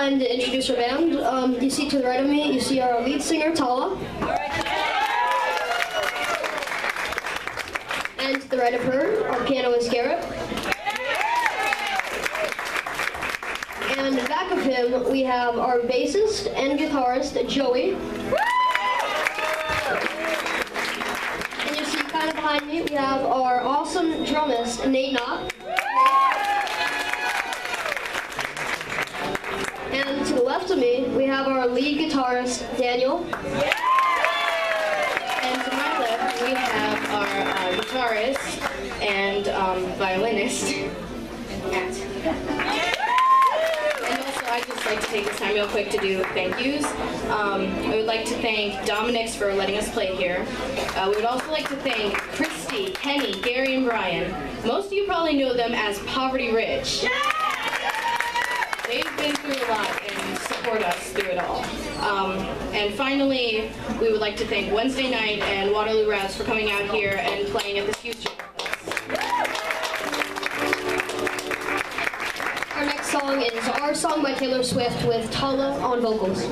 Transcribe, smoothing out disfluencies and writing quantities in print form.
time to introduce our band. You see to the right of me, you see our lead singer, Tala. And to the right of her, our pianist, Garrett. And in the back of him, we have our bassist and guitarist, Joey. And you see kind of behind me, we have our awesome drummist, Nate Knott. And to the left of me, we have our lead guitarist, Daniel. And to my left, we have our guitarist and violinist, Matt. And also, I'd just like to take this time real quick to do thank yous. I would like to thank Dominix for letting us play here. We would also like to thank Christy, Kenny, Gary, and Brian. Most of you probably know them as Poverty Rich. They've been through a lot and support us through it all. And finally, we would like to thank Wednesday Night and Waterloo Rats for coming out here and playing at this huge show with us. Our next song is Our Song by Taylor Swift with Tala on vocals.